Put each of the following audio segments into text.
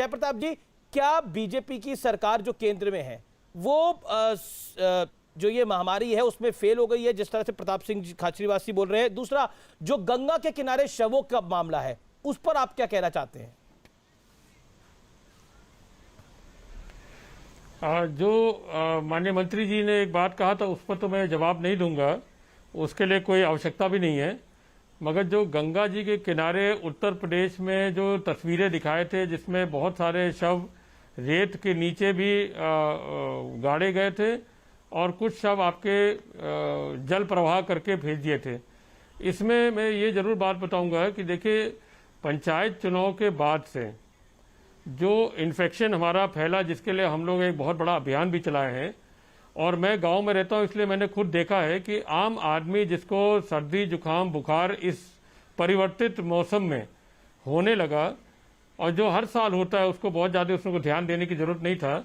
जयप्रताप जी, क्या बीजेपी की सरकार जो केंद्र में है वो जो ये महामारी है उसमें फेल हो गई है, जिस तरह से प्रताप सिंह खाचरीवासी बोल रहे हैं? दूसरा, जो गंगा के किनारे शवों का मामला है उस पर आप क्या कहना चाहते हैं? जो माननीय मंत्री जी ने एक बात कहा था उस पर तो मैं जवाब नहीं दूंगा, उसके लिए कोई आवश्यकता भी नहीं है। मगर जो गंगा जी के किनारे उत्तर प्रदेश में जो तस्वीरें दिखाए थे जिसमें बहुत सारे शव रेत के नीचे भी गाड़े गए थे और कुछ शव आपके जल प्रवाह करके भेज दिए थे, इसमें मैं ये जरूर बात बताऊंगा कि देखिए, पंचायत चुनाव के बाद से जो इन्फेक्शन हमारा फैला, जिसके लिए हम लोग एक बहुत बड़ा अभियान भी चलाए हैं, और मैं गांव में रहता हूं इसलिए मैंने खुद देखा है कि आम आदमी जिसको सर्दी जुकाम बुखार इस परिवर्तित मौसम में होने लगा और जो हर साल होता है उसको बहुत ज़्यादा उसको ध्यान देने की ज़रूरत नहीं था,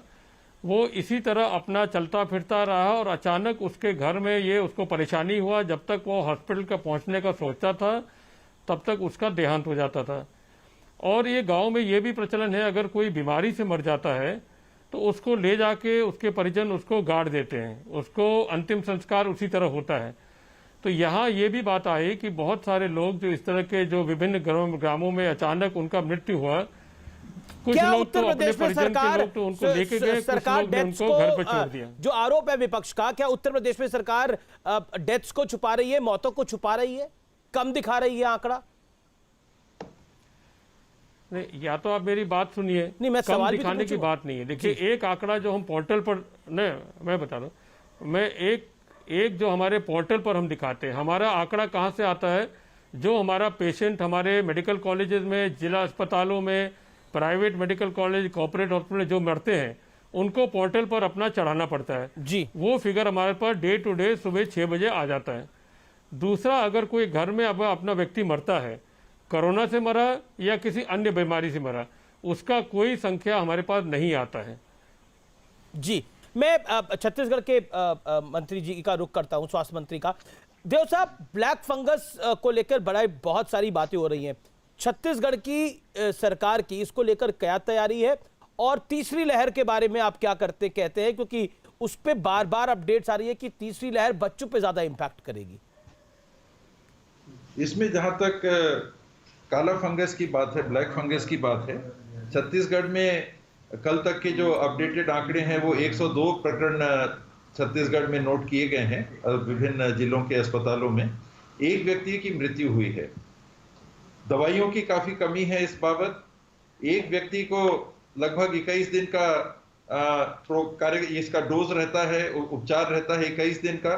वो इसी तरह अपना चलता फिरता रहा और अचानक उसके घर में ये उसको परेशानी हुआ। जब तक वो हॉस्पिटल का पहुंचने का सोचता था तब तक उसका देहांत हो जाता था। और ये गांव में ये भी प्रचलन है, अगर कोई बीमारी से मर जाता है तो उसको ले जाके उसके परिजन उसको गाड़ देते हैं, उसको अंतिम संस्कार उसी तरह होता है। तो यहाँ ये भी बात आई कि बहुत सारे लोग जो इस तरह के जो विभिन्न ग्रामों में अचानक उनका मृत्यु हुआ, कुछ क्या लोग उत्तर तो अपने प्रदेश में परिजन के सरकार लोग तो उनको लेके गए, कुछ सरकार लोग ने डेथ्स उनको घर पे को छोड़ दिया। जो आरोप है विपक्ष का, क्या उत्तर प्रदेश में सरकार डेथ्स को छुपा रही है, मौतों को छुपा रही है, कम दिखा रही है आंकड़ा? नहीं, या तो आप मेरी बात सुनिए, नहीं, मैं कम सवाल भी तो दिखाने की बात नहीं है। देखिए, एक आंकड़ा जो हम पोर्टल पर मैं बता रहा हूं, मैं एक जो हमारे पोर्टल पर हम दिखाते हैं, हमारा आंकड़ा कहां से आता है? जो हमारा पेशेंट हमारे मेडिकल कॉलेजेस में, जिला अस्पतालों में, private medical college, corporate hospital में जो मरते हैं उनको पोर्टल पर अपना चढ़ाना पड़ता है जी। वो फिगर हमारे पास डे टू डे सुबह 6 बजे आ जाता है। दूसरा, अगर कोई घर में अब अपना व्यक्ति मरता है, कोरोना से मरा या किसी अन्य बीमारी से मरा, उसका कोई संख्या हमारे पास नहीं आता है। जी, मैं छत्तीसगढ़ के मंत्री जी का रुख करता हूं, स्वास्थ्य मंत्री का। देव साहब, ब्लैक फंगस को लेकर बहुत सारी बातें हो रही हैं। छत्तीसगढ़ की सरकार की इसको लेकर क्या तैयारी है, और तीसरी लहर के बारे में आप क्या कहते हैं, क्योंकि उस पर बार बार अपडेट्स आ रही है कि तीसरी लहर बच्चों पे ज्यादा इंपैक्ट करेगी? इसमें जहां तक काला फंगस की बात है, ब्लैक फंगस की बात है, छत्तीसगढ़ में कल तक के जो अपडेटेड आंकड़े हैं वो 102 प्रकरण छत्तीसगढ़ में नोट किए गए हैं विभिन्न जिलों के अस्पतालों में। एक व्यक्ति की मृत्यु हुई है। दवाइयों की काफी कमी है इस बाबत। एक व्यक्ति को लगभग 21 दिन का इसका डोज रहता है, उपचार रहता है 21 दिन का।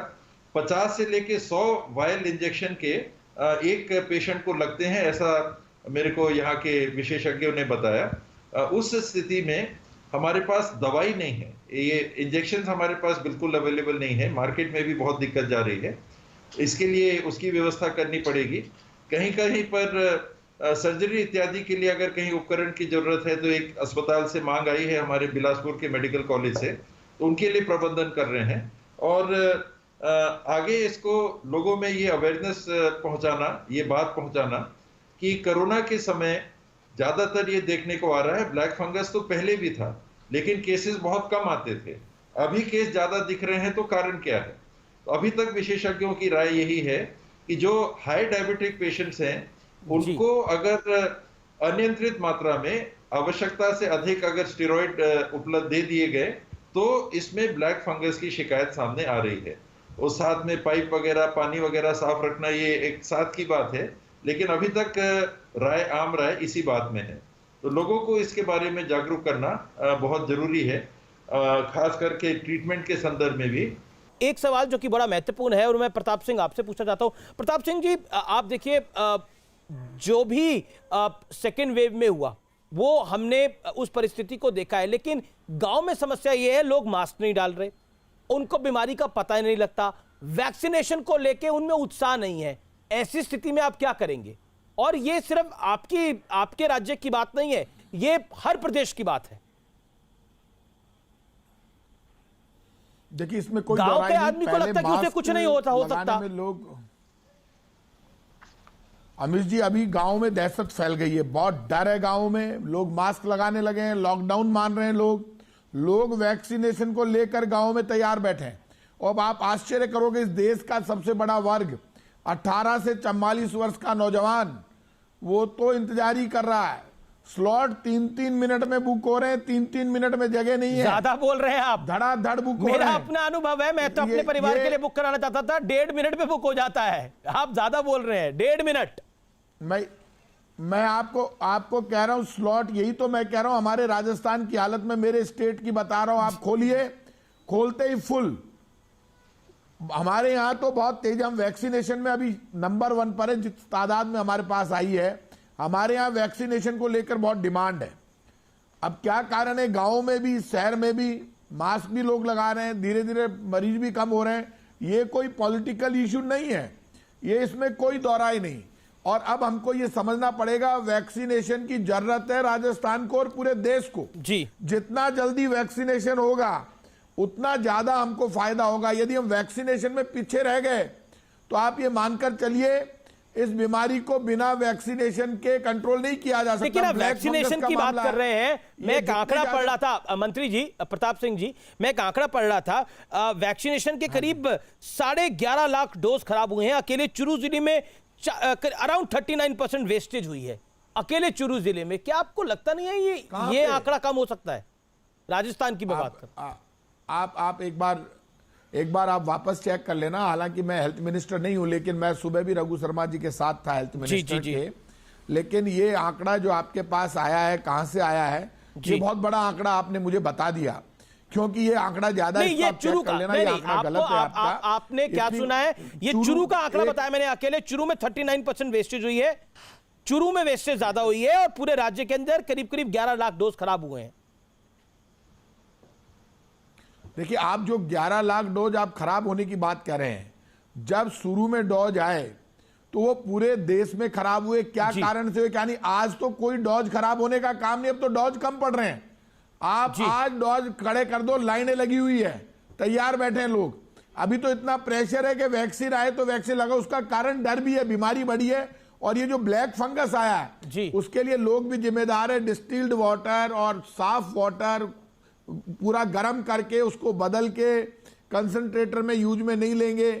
50 से लेके 100 वायल इंजेक्शन के एक पेशेंट को लगते हैं, ऐसा मेरे को यहाँ के विशेषज्ञों ने बताया। उस स्थिति में हमारे पास दवाई नहीं है, ये इंजेक्शन हमारे पास बिल्कुल अवेलेबल नहीं है, मार्केट में भी बहुत दिक्कत जा रही है। इसके लिए उसकी व्यवस्था करनी पड़ेगी। कहीं कहीं पर सर्जरी इत्यादि के लिए अगर कहीं उपकरण की जरूरत है तो एक अस्पताल से मांग आई है हमारे बिलासपुर के मेडिकल कॉलेज से, तो उनके लिए प्रबंधन कर रहे हैं। और आगे इसको लोगों में ये अवेयरनेस पहुंचाना, ये बात पहुंचाना कि कोरोना के समय ज्यादातर ये देखने को आ रहा है, ब्लैक फंगस तो पहले भी था लेकिन केसेस बहुत कम आते थे, अभी केस ज्यादा दिख रहे हैं, तो कारण क्या है? तो अभी तक विशेषज्ञों की राय यही है कि जो हाई डायबिटिक पेशेंट्स हैं उनको अगर अनियंत्रित मात्रा में, आवश्यकता से अधिक अगर स्टेरॉइड उपलब्ध दे दिए गए तो इसमें ब्लैक फंगस की शिकायत सामने आ रही है। और साथ में पाइप वगैरह, पानी वगैरह साफ रखना, ये एक साथ की बात है, लेकिन अभी तक आम राय इसी बात में है। तो लोगों को इसके बारे में जागरूक करना बहुत जरूरी है, खास करके ट्रीटमेंट के संदर्भ में भी। एक सवाल जो कि बड़ा महत्वपूर्ण है और मैं प्रताप सिंह आपसे पूछना चाहता हूं। प्रताप सिंह जी, आप देखिए, जो भी सेकेंड वेव में हुआ वो हमने उस परिस्थिति को देखा है, लेकिन गांव में समस्या ये है, लोग मास्क नहीं डाल रहे, उनको बीमारी का पता ही नहीं लगता, वैक्सीनेशन को लेके उनमें उत्साह नहीं है। ऐसी स्थिति में आप क्या करेंगे? और ये सिर्फ आपके राज्य की बात नहीं है, ये हर प्रदेश की बात है। देखिए, इसमें कोई गांव के आदमी को लगता है कि उसे कुछ नहीं हो सकता। लोग अमित जी, अभी गांव में दहशत फैल गई है, बहुत डर है गांव में, लोग मास्क लगाने लगे हैं, लॉकडाउन मान रहे हैं लोग वैक्सीनेशन को लेकर गांव में तैयार बैठे हैं। और अब आप आश्चर्य करोगे, इस देश का सबसे बड़ा वर्ग 18 से 44 वर्ष का नौजवान, वो तो इंतजार ही कर रहा है। स्लॉट 3-3 मिनट में बुक हो रहे हैं, 3-3 मिनट में जगह नहीं है। ज्यादा बोल रहे हैं आप। धड़ाधड़ बुक हो रहे हैं। मेरा अपना अनुभव है, मैं तो अपने परिवार के लिए बुक कराना चाहता था, 1.5 मिनट में बुक हो जाता है। आप ज्यादा बोल रहे हैं, 1.5 मिनट। मैं आपको कह रहा हूं स्लॉट, यही तो मैं कह रहा हूं। हमारे राजस्थान की हालत में, मेरे स्टेट की बता रहा हूं, आप खोलिए, खोलते ही फुल। हमारे यहां तो बहुत तेज, हम वैक्सीनेशन में अभी नंबर 1 पर है, जिस तादाद में हमारे पास आई है। हमारे यहां वैक्सीनेशन को लेकर बहुत डिमांड है। अब क्या कारण है, गांव में भी शहर में भी मास्क भी लोग लगा रहे हैं, धीरे धीरे मरीज भी कम हो रहे हैं। ये कोई पॉलिटिकल इशू नहीं है, ये इसमें कोई दौरा ही नहीं। और अब हमको ये समझना पड़ेगा, वैक्सीनेशन की जरूरत है राजस्थान को और पूरे देश को जी। जितना जल्दी वैक्सीनेशन होगा उतना ज्यादा हमको फायदा होगा। यदि हम वैक्सीनेशन में पीछे रह गए तो आप ये मानकर चलिए, इस बीमारी को बिना वैक्सीनेशन के कंट्रोल नहीं किया जा सकता। लेकिन आप वैक्सीनेशन की बात कर रहे हैं, मैं एक आंकड़ा पढ़ रहा था मंत्री जी, प्रताप सिंह जी, मैं एक आंकड़ा पढ़ रहा था, वैक्सीनेशन के करीब 11.5 लाख डोज खराब हुए हैं। अकेले चुरू जिले में अराउंड 39% वेस्टेज हुई है, अकेले चुरू जिले में। क्या आपको लगता नहीं है ये आंकड़ा कम हो सकता है? राजस्थान की मैं बात कर, आप एक बार आप वापस चेक कर लेना। हालांकि मैं हेल्थ मिनिस्टर नहीं हूं, लेकिन मैं सुबह भी रघु शर्मा जी के साथ था हेल्थ मिनिस्टर के। लेकिन ये आंकड़ा जो आपके पास आया है, कहां से आया है, ये बहुत बड़ा आंकड़ा आपने मुझे बता दिया, क्योंकि ये आंकड़ा ज्यादा नहीं, ये चुरू का लेना, ये आंकड़ा गलत है आपका। आपने क्या सुना है? ये चुरू का आंकड़ा बताया मैंने। अकेले चुरू में 39% वेस्टेज हुई है, चुरू में वेस्टेज ज्यादा हुई है, और पूरे राज्य के अंदर करीब 11 लाख डोज खराब हुए हैं। देखिए, आप जो 11 लाख डोज आप खराब होने की बात कर रहे हैं, जब शुरू में डोज आए तो वो पूरे देश में खराब हुए। क्या कारण से हुए, क्या नहीं? आज तो कोई डोज खराब होने का काम नहीं, अब तो डोज कम पड़ रहे हैं। आप आज डोज खड़े कर दो, लाइनें लगी हुई है, तैयार बैठे हैं लोग। अभी तो इतना प्रेशर है कि वैक्सीन आए तो वैक्सीन लगाओ। उसका कारण डर भी है, बीमारी बढ़ी है। और ये जो ब्लैक फंगस आया है, उसके लिए लोग भी जिम्मेदार है। डिस्टिल्ड वाटर और साफ वाटर पूरा गर्म करके उसको बदल के कंसंट्रेटर में यूज में नहीं लेंगे,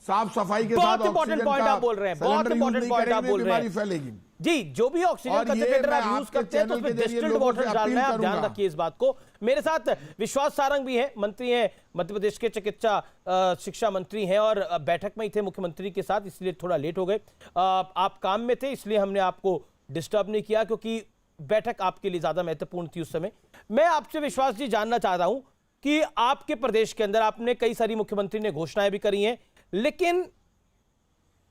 साफ सफाई के साथ इंपॉर्टेंट पॉइंट आप बोल रहे हैं, बहुत इंपॉर्टेंट पॉइंट आप बोल रहे हैं। बीमारी फैलेगी जी। जो भी ऑक्सीजन कंसंट्रेटर आप यूज करते हैं तो उसमें डिस्टिल्ड वाटर डालना है, आप ध्यान रखिए इस बात को। मेरे साथ विश्वास सारंग भी हैं, मंत्री हैं, मध्य प्रदेश के चिकित्सा शिक्षा मंत्री हैं, और बैठक में ही थे मुख्यमंत्री के साथ, इसलिए थोड़ा लेट हो गए। आप काम में थे, इसलिए हमने आपको डिस्टर्ब नहीं किया, क्योंकि बैठक आपके लिए ज्यादा महत्वपूर्ण थी उस समय। मैं आपसे विश्वास जी जानना चाहता हूं कि आपके प्रदेश के अंदर आपने कई सारी, मुख्यमंत्री ने घोषणाएं भी करी हैं, लेकिन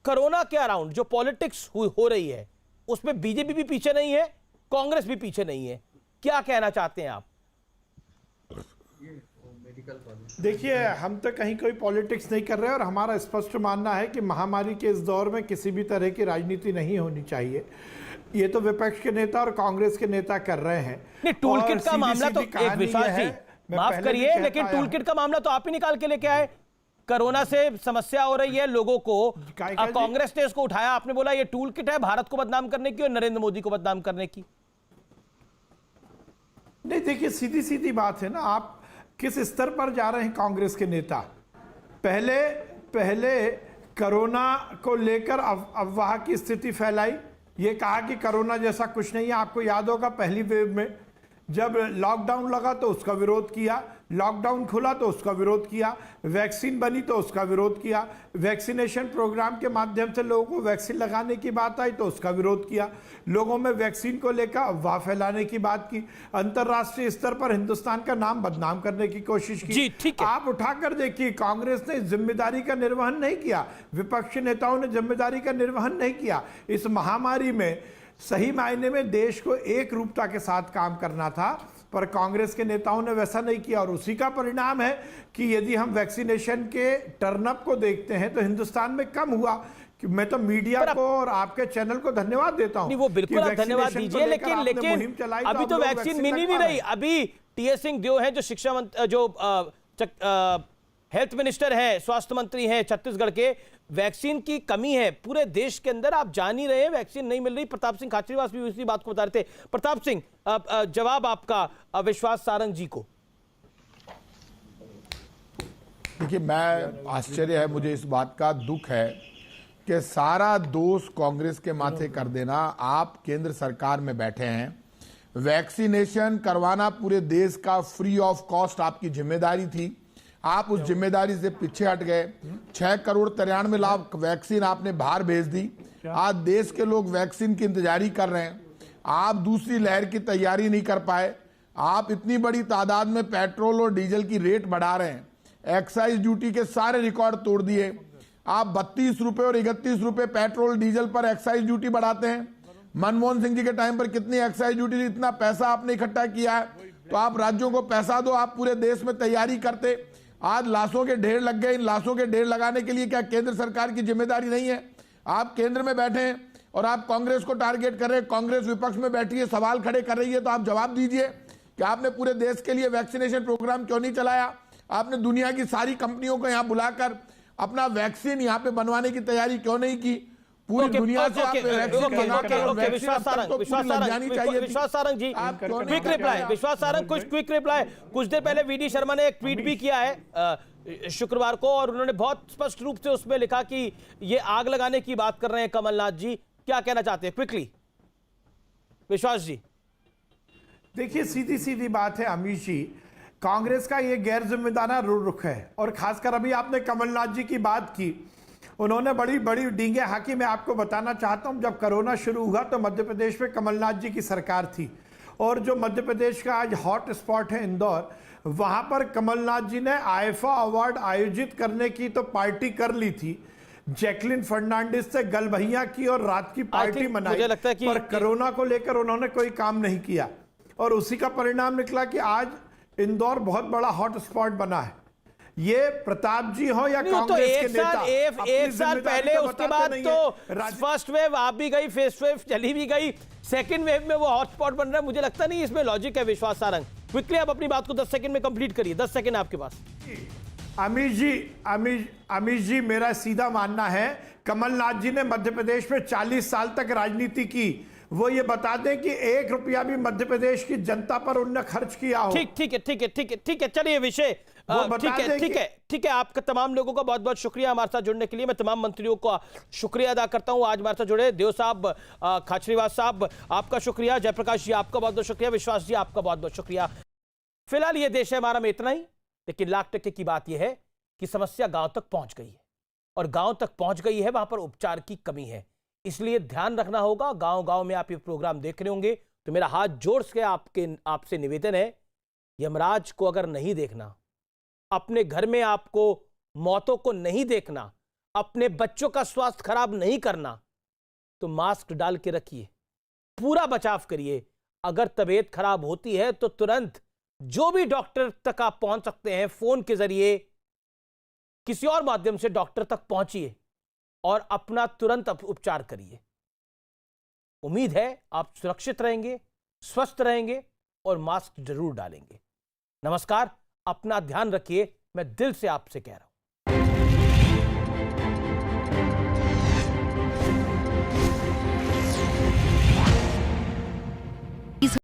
कोरोना के अराउंड जो पॉलिटिक्स हो रही है उसमें बीजेपी भी पीछे नहीं है, कांग्रेस भी पीछे नहीं है। क्या कहना चाहते हैं आप? देखिए, हम तो कहीं कोई पॉलिटिक्स नहीं कर रहे हैं, और हमारा स्पष्ट मानना है कि महामारी के इस दौर में किसी भी तरह की राजनीति नहीं होनी चाहिए। ये तो विपक्ष के नेता और कांग्रेस के नेता कर रहे हैं। नहीं, टूल किट का मामला तो एक विश्वास जी माफ करिए, लेकिन टूल किट का मामला तो आप ही निकाल के लेके आए। कोरोना से समस्या हो रही है लोगों को, कांग्रेस ने इसको उठाया, आपने बोला ये टूल किट है भारत को बदनाम करने की और नरेंद्र मोदी को बदनाम करने की। नहीं, देखिए, सीधी सीधी बात है ना, आप किस स्तर पर जा रहे हैं कांग्रेस के नेता। पहले कोरोना को लेकर अफवाह की स्थिति फैलाई, ये कहा कि कोरोना जैसा कुछ नहीं है। आपको याद होगा पहली वेव में जब लॉकडाउन लगा तो उसका विरोध किया, लॉकडाउन खुला तो उसका विरोध किया, वैक्सीन बनी तो उसका विरोध किया, वैक्सीनेशन प्रोग्राम के माध्यम से लोगों को वैक्सीन लगाने की बात आई तो उसका विरोध किया, लोगों में वैक्सीन को लेकर अफवाह फैलाने की बात की, अंतर्राष्ट्रीय स्तर पर हिंदुस्तान का नाम बदनाम करने की कोशिश की। जी, ठीक है। आप उठाकर देखिए, कांग्रेस ने जिम्मेदारी का निर्वहन नहीं किया, विपक्षी नेताओं ने जिम्मेदारी का निर्वहन नहीं किया। इस महामारी में सही मायने में देश को एक रूपता के साथ काम करना था, पर कांग्रेस के नेताओं ने वैसा नहीं किया, और उसी का परिणाम है कि यदि हम वैक्सीनेशन के टर्नअप को देखते हैं तो हिंदुस्तान में कम हुआ। कि मैं तो मीडिया को और आपके चैनल को धन्यवाद देता हूं। नहीं, वो बिल्कुल आप धन्यवाद दीजिए, लेकिन अभी तो वैक्सीन मिल ही नहीं रही। अभी टीएस सिंह देव हैं जो शिक्षा मंत्री, जो हेल्थ मिनिस्टर हैं, स्वास्थ्य मंत्री हैं छत्तीसगढ़ के। वैक्सीन की कमी है पूरे देश के अंदर, आप जान ही रहे हैं, वैक्सीन नहीं मिल रही। प्रताप सिंह खाचरियावास भी उसी बात को बता रहे थे। प्रताप सिंह, जवाब आपका विश्वास सारंग जी को। देखिए, मैं आश्चर्य है मुझे, इस बात का दुख है कि सारा दोष कांग्रेस के माथे कर देना। आप केंद्र सरकार में बैठे हैं, वैक्सीनेशन करवाना पूरे देश का फ्री ऑफ कॉस्ट आपकी जिम्मेदारी थी। आप उस जिम्मेदारी से पीछे हट गए। 6,93,00,000 वैक्सीन आपने बाहर भेज दी। आज देश के लोग वैक्सीन की इंतजारी कर रहे हैं। आप दूसरी लहर की तैयारी नहीं कर पाए। आप इतनी बड़ी तादाद में पेट्रोल और डीजल की रेट बढ़ा रहे हैं। एक्साइज ड्यूटी के सारे रिकॉर्ड तोड़ दिए। आप 32 रुपए और 31 रुपए पेट्रोल डीजल पर एक्साइज ड्यूटी बढ़ाते हैं। मनमोहन सिंह जी के टाइम पर कितनी एक्साइज ड्यूटी, इतना पैसा आपने इकट्ठा किया है, तो आप राज्यों को पैसा दो, आप पूरे देश में तैयारी करते। आज लाशों के ढेर लग गए। इन लाशों के ढेर लगाने के लिए क्या केंद्र सरकार की जिम्मेदारी नहीं है? आप केंद्र में बैठे हैं और आप कांग्रेस को टारगेट कर रहे हैं। कांग्रेस विपक्ष में बैठी है, सवाल खड़े कर रही है, तो आप जवाब दीजिए कि आपने पूरे देश के लिए वैक्सीनेशन प्रोग्राम क्यों नहीं चलाया? आपने दुनिया की सारी कंपनियों को यहां बुलाकर अपना वैक्सीन यहां पे बनवाने की तैयारी क्यों नहीं की? पूरी दुनिया से आप वैक्सीन मंगाकर विश्वास सारंग जी, क्विक रिप्लाई। विश्वास सारंग, कुछ क्विक रिप्लाई। कुछ देर पहले वीडी शर्मा ने एक ट्वीट भी किया है शुक्रवार को, और उन्होंने बहुत स्पष्ट रूप से उसमें लिखा कि ये आग लगाने की बात कर रहे हैं कमलनाथ जी। क्या कहना चाहते हैं क्विकली विश्वास जी? देखिए, सीधी सीधी बात है अमित जी, कांग्रेस का ये गैर जिम्मेदाराना रुख है। और खासकर अभी आपने कमलनाथ जी की बात की, उन्होंने बड़ी बड़ी डींगे हाकी। मैं आपको बताना चाहता हूं, जब कोरोना शुरू हुआ तो मध्य प्रदेश में कमलनाथ जी की सरकार थी, और जो मध्य प्रदेश का आज हॉट स्पॉट है इंदौर, वहां पर कमलनाथ जी ने आईफा अवार्ड आयोजित करने की तो पार्टी कर ली थी, जैकलिन फर्नांडिस से गलभैया की और रात की पार्टी मनाई, मुझे लगता है कि पर कोरोना को लेकर उन्होंने कोई काम नहीं किया, और उसी का परिणाम निकला कि आज इंदौर बहुत बड़ा हॉट स्पॉट बना है। ये प्रताप जी हो या कांग्रेस के नेता, एक साल पहले, उसके बाद तो फर्स्ट वेव आप भी गई, फर्स्ट वेव चली भी गई, सेकंड वेव में वो हॉटस्पॉट बन रहा है। मुझे लगता नहीं इसमें लॉजिक है। विश्वास सारंग, क्विकली आप अपनी बात को 10 सेकंड में कंप्लीट करिए। 10 सेकंड आपके पास। अमित जी, मेरा सीधा मानना है, कमलनाथ जी ने मध्य प्रदेश में 40 साल तक राजनीति की। वो ये बता दें कि 1 रुपया भी मध्य प्रदेश की जनता पर उनने खर्च किया हो। ठीक है, चलिए विषय ठीक है। आपका तमाम लोगों का बहुत बहुत शुक्रिया हमारे साथ जुड़ने के लिए। मैं तमाम मंत्रियों का शुक्रिया अदा करता हूं आज हमारे साथ जुड़े। देव साहब, खाचरियावास साहब, आपका शुक्रिया। जयप्रकाश जी, आपका बहुत बहुत शुक्रिया। विश्वास जी, आपका बहुत बहुत शुक्रिया। फिलहाल ये देश है हमारा में इतना ही, लेकिन लाख टके की बात यह है कि समस्या गांव तक पहुंच गई है, और गांव तक पहुंच गई है, वहां पर उपचार की कमी है। इसलिए ध्यान रखना होगा। गांव गांव में आप ये प्रोग्राम देख रहे होंगे, तो मेरा हाथ जोड़ के आपसे निवेदन है, यमराज को अगर नहीं देखना, अपने घर में आपको मौतों को नहीं देखना, अपने बच्चों का स्वास्थ्य खराब नहीं करना, तो मास्क डाल के रखिए, पूरा बचाव करिए। अगर तबीयत खराब होती है तो तुरंत जो भी डॉक्टर तक आप पहुंच सकते हैं, फोन के जरिए, किसी और माध्यम से डॉक्टर तक पहुंचिए और अपना तुरंत उपचार करिए। उम्मीद है आप सुरक्षित रहेंगे, स्वस्थ रहेंगे और मास्क जरूर डालेंगे। नमस्कार, अपना ध्यान रखिए, मैं दिल से आपसे कह रहा हूं।